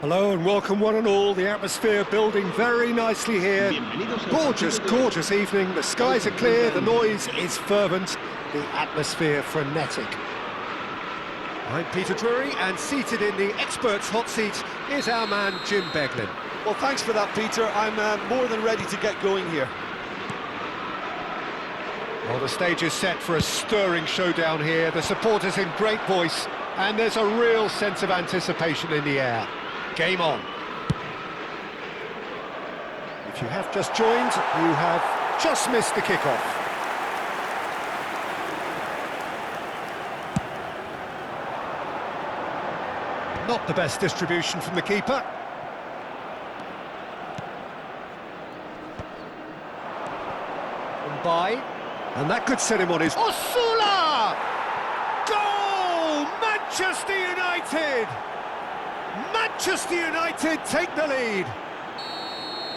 Hello and welcome one and all. The atmosphere building very nicely here. Gorgeous, gorgeous evening. The skies are clear, the noise is fervent, the atmosphere frenetic. I'm Peter Drury, and seated in the experts' hot seat is our man Jim Beglin. Well, thanks for that, Peter. I'm more than ready to get going here. Well, the stage is set for a stirring showdown here. The supporters in great voice, and there's a real sense of anticipation in the air. Game on. If you have just joined, you have just missed the kickoff. Not the best distribution from the keeper. And that could set him on his... Osula! Goal! Manchester United! Manchester United take the lead.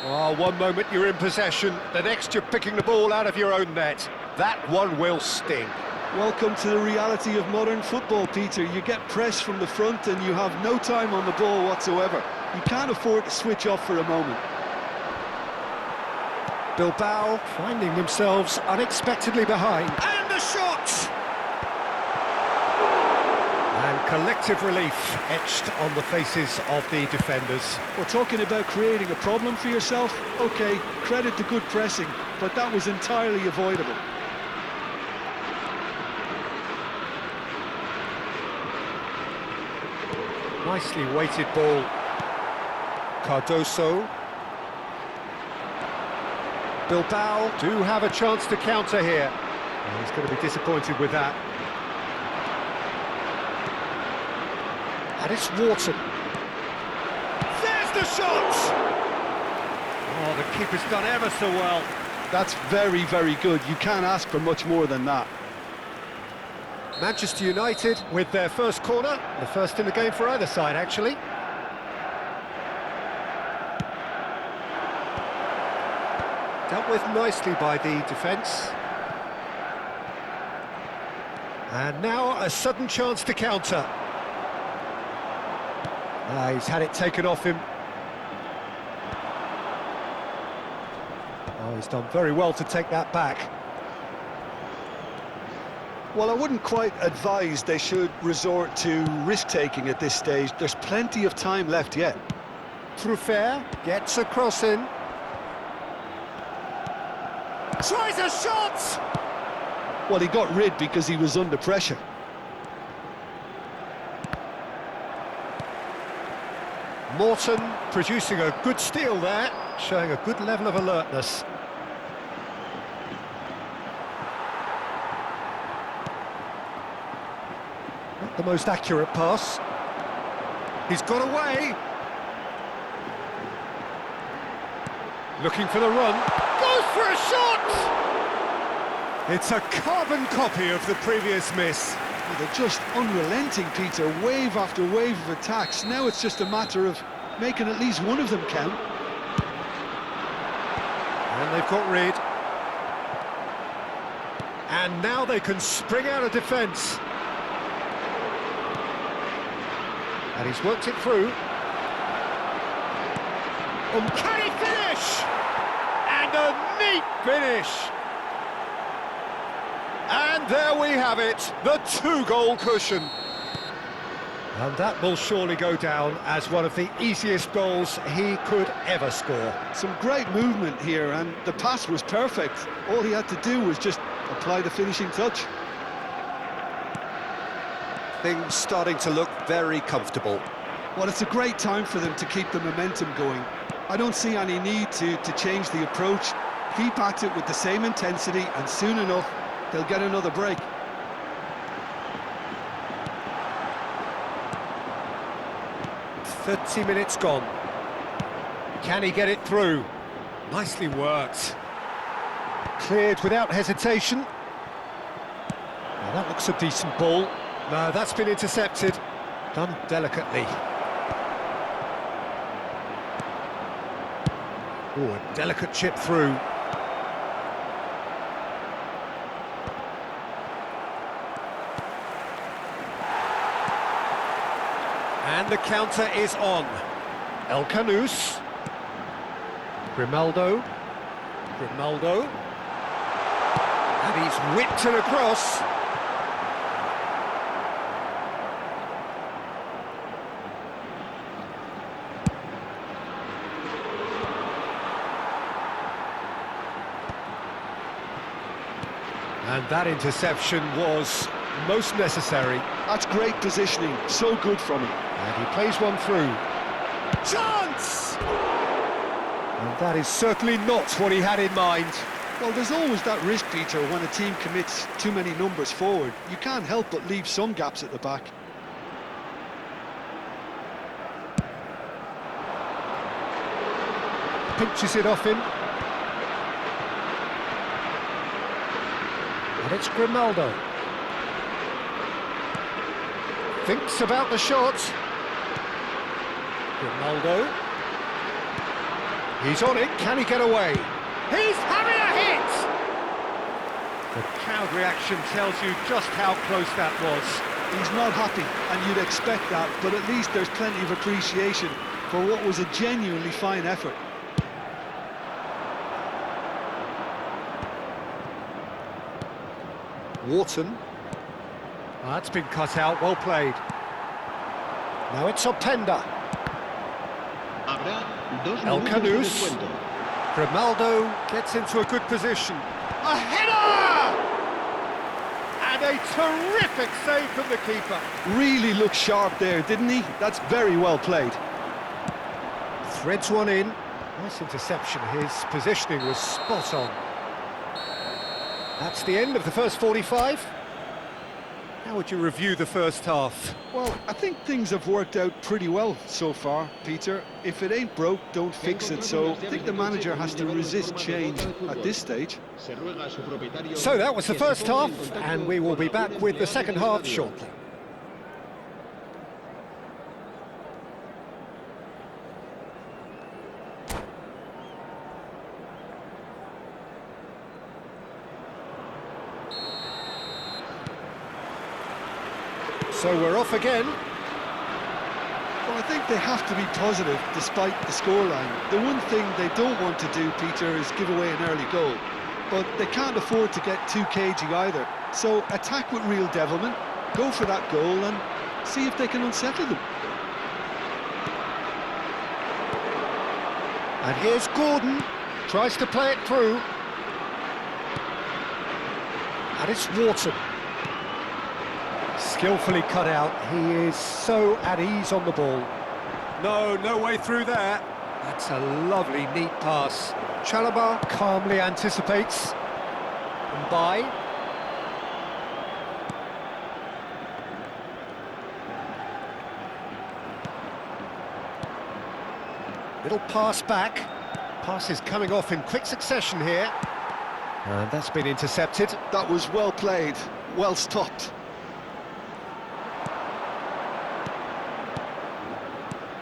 Oh, one moment you're in possession, the next you're picking the ball out of your own net. That one will sting. Welcome to the reality of modern football, Peter. You get pressed from the front and you have no time on the ball whatsoever. You can't afford to switch off for a moment. Bilbao finding themselves unexpectedly behind. And the shot! And collective relief etched on the faces of the defenders. We're talking about creating a problem for yourself. OK, credit to good pressing, but that was entirely avoidable. Nicely weighted ball. Cardoso. Bilbao do have a chance to counter here. Well, he's going to be disappointed with that. And it's Wharton. There's the shot! Oh, the keeper's done ever so well. That's very, very good. You can't ask for much more than that. Manchester United with their first corner. The first in the game for either side, actually. Dealt with nicely by the defence. And now a sudden chance to counter. He's had it taken off him. Oh, he's done very well to take that back. Well, I wouldn't quite advise they should resort to risk-taking at this stage. There's plenty of time left yet. Truffert gets a cross in. Tries a shot! Well, he got rid because he was under pressure. Morton producing a good steal there, showing a good level of alertness. Not the most accurate pass. He's got away. Looking for the run. Goes for a shot! It's a carbon copy of the previous miss. Well, they're just unrelenting, Peter. Wave after wave of attacks. Now it's just a matter of making at least one of them count. And they've got rid. And now they can spring out of defence. And he's worked it through. Uncanny finish! And a neat finish! And there we have it, the two-goal cushion. And that will surely go down as one of the easiest goals he could ever score. Some great movement here, and the pass was perfect. All he had to do was just apply the finishing touch. Things starting to look very comfortable. Well, it's a great time for them to keep the momentum going. I don't see any need to change the approach. Keep at it with the same intensity, and soon enough, they'll get another break. "30 minutes gone. Can he get it through? Nicely worked. Cleared without hesitation. Now that looks a decent ball. No, that's been intercepted. Done delicately. Oh, a delicate chip through. And the counter is on. El Canus. Grimaldo. And he's whipped it across. And that interception was most necessary. That's great positioning, so good from him. And he plays one through. Chance! And that is certainly not what he had in mind. Well, there's always that risk, Peter, when a team commits too many numbers forward. You can't help but leave some gaps at the back. Pinches it off him. And it's Grimaldo. Thinks about the shot. Grimaldo. He's on it, can he get away? He's having a hit! The crowd reaction tells you just how close that was. He's not happy, and you'd expect that, but at least there's plenty of appreciation for what was a genuinely fine effort. Wharton. Oh, that's been cut out, well played. Now it's Openda. El Canus. Grimaldo gets into a good position. A header! And a terrific save from the keeper. Really looked sharp there, didn't he? That's very well played. Threads one in. Nice interception. His positioning was spot on. That's the end of the first 45. How would you review the first half? Well, I think things have worked out pretty well so far, Peter. If it ain't broke, don't fix it, so I think the manager has to resist change at this stage. So that was the first half, and we will be back with the second half shortly. So we're off again. Well, I think they have to be positive despite the scoreline. The one thing they don't want to do, Peter, is give away an early goal. But they can't afford to get too cagey either. So attack with real devilment, go for that goal and see if they can unsettle them. And here's Gordon, tries to play it through. And it's Wharton. Skillfully cut out, he is so at ease on the ball. No way through there. That's a lovely, neat pass. Chalobah calmly anticipates. And by. Little pass back. Pass is coming off in quick succession here. And that's been intercepted. That was well played, well stopped.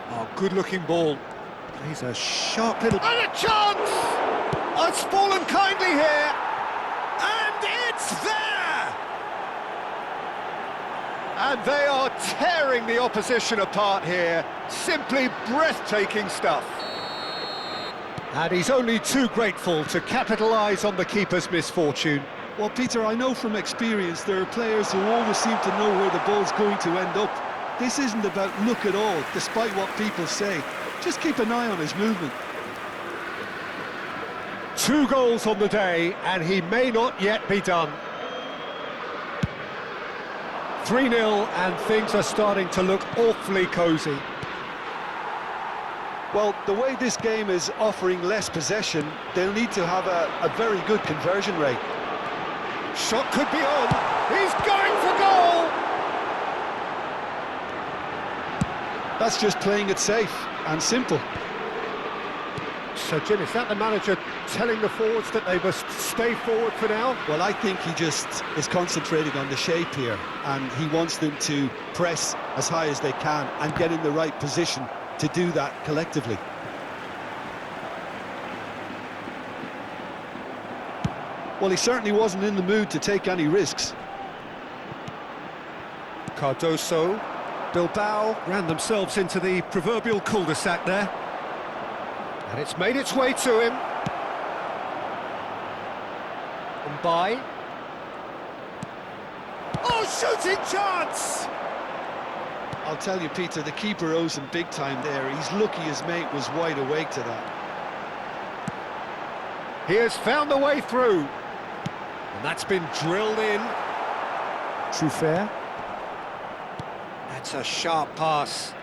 Oh, good-looking ball. He's a sharp little... And a chance! Oh, it's fallen kindly here. And it's there! And they are tearing the opposition apart here. Simply breathtaking stuff. And he's only too grateful to capitalise on the keeper's misfortune. Well, Peter, I know from experience there are players who always seem to know where the ball's going to end up. This isn't about luck at all, despite what people say. Just keep an eye on his movement. 2 goals on the day, and he may not yet be done. 3-0, and things are starting to look awfully cosy. Well, the way this game is offering less possession, they'll need to have a very good conversion rate. Shot could be on. He's going for goal! That's just playing it safe and simple. So, Jim, is that the manager telling the forwards that they must stay forward for now? Well, I think he just is concentrating on the shape here, and he wants them to press as high as they can and get in the right position to do that collectively. Well, he certainly wasn't in the mood to take any risks. Cardoso. Bilbao ran themselves into the proverbial cul-de-sac there. And it's made its way to him. And by. Oh, shooting chance! I'll tell you, Peter, the keeper owes him big time there. He's lucky his mate was wide awake to that. He has found the way through. And that's been drilled in. Truffert. That's a sharp pass.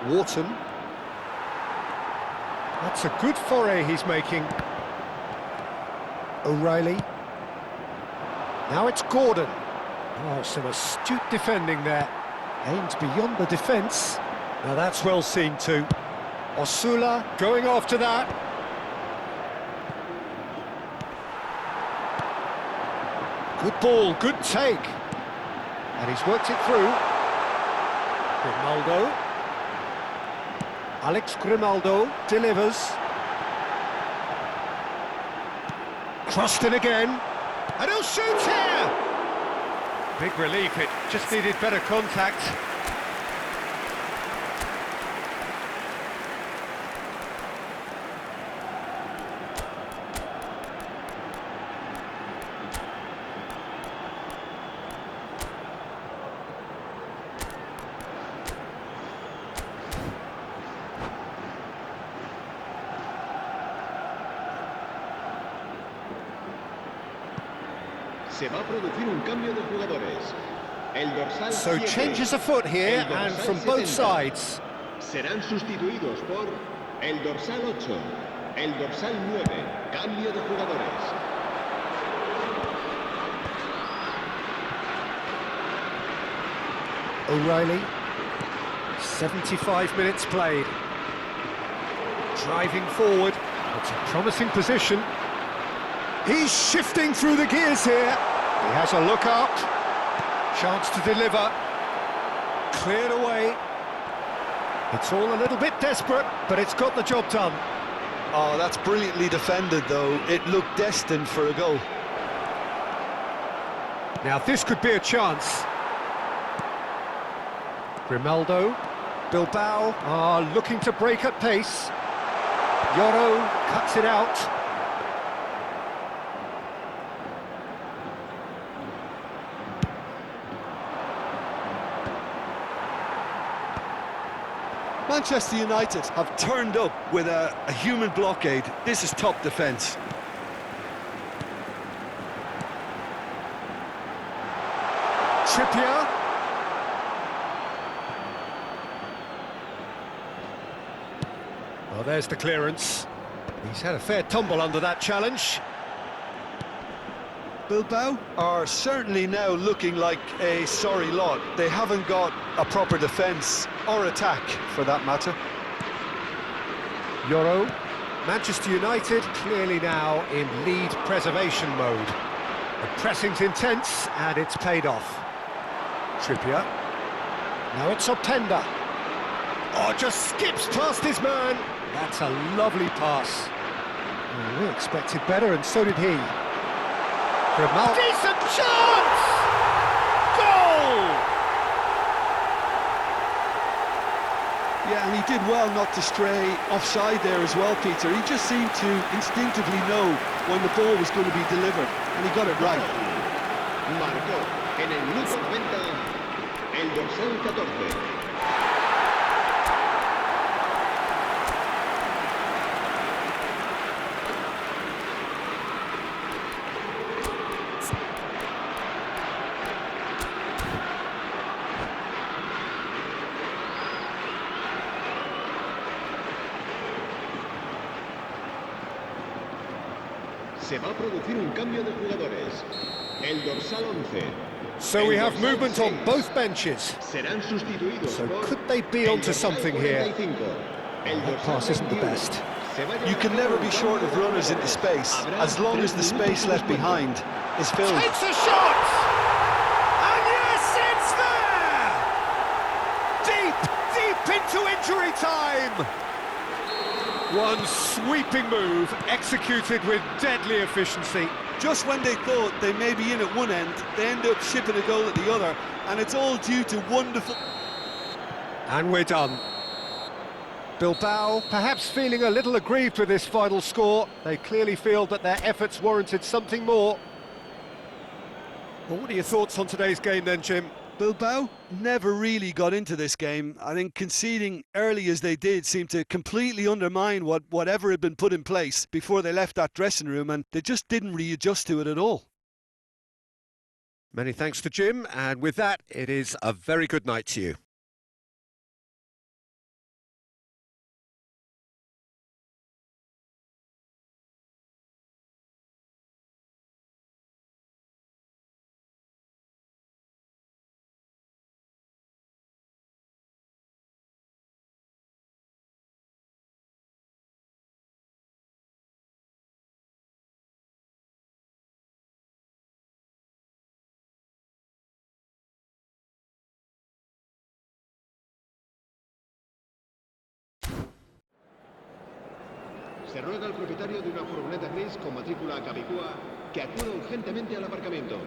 Wharton. That's a good foray he's making. O'Reilly. Now it's Gordon. Oh, some astute defending there. Aims beyond the defence. Now that's well seen too. Osula going after that. Good ball, good take. And he's worked it through. Grimaldo. Alex Grimaldo delivers. Crossed in again. And he'll shoot here! Big relief, it just needed better contact. Se va a producir un cambio de jugadores. El dorsal So 7, changes afoot here, el and dorsal from both 70. sides. Serán sustituidos por el dorsal 8, el dorsal 9. Cambio de jugadores. O'Reilly, 75 minutes played. Driving forward, it's a promising position. He's shifting through the gears here. He has a look up, chance to deliver, cleared away. It's all a little bit desperate, but it's got the job done. Oh, that's brilliantly defended, though. It looked destined for a goal. Now this could be a chance. Grimaldo, Bilbao are looking to break at pace. Yoro cuts it out. Manchester United have turned up with a human blockade. This is top defence. Trippier. Well, there's the clearance. He's had a fair tumble under that challenge. Bilbao are certainly now looking like a sorry lot. They haven't got a proper defence or attack, for that matter. Yoro. Manchester United clearly now in lead preservation mode. The pressing's intense and it's paid off. Trippier. Now it's Openda. Oh, just skips past his man. That's a lovely pass. Well, we expected better, and so did he. Grimaldo. Decent chance! Goal! Yeah, and he did well not to stray offside there as well, Peter. He just seemed to instinctively know when the ball was going to be delivered, and he got it right. Marcó en el minuto 90 el dorsal 14. Se va a producir un cambio de jugadores. El dorsal 11. So we have movement on both benches. Serán sustituidos So por could they be el onto dorsal something here? 45. El That dorsal pass isn't the 21. best. Se va a You can never be short of runners into space, as long as the space left behind is filled. Takes a shot! And yes, it's there! Deep into injury time! One sweeping move, executed with deadly efficiency. just when they thought they may be in at one end, they end up shipping a goal at the other, and it's all due to wonderful... And we're done. Bilbao perhaps feeling a little aggrieved with this final score. They clearly feel that their efforts warranted something more. Well, what are your thoughts on today's game then, Jim? Bilbao never really got into this game. I think conceding early as they did seemed to completely undermine whatever had been put in place before they left that dressing room, and they just didn't readjust to it at all. Many thanks to Jim, and with that, it is a very good night to you. Se ruega al propietario de una furgoneta gris con matrícula Capicúa que acuda urgentemente al aparcamiento.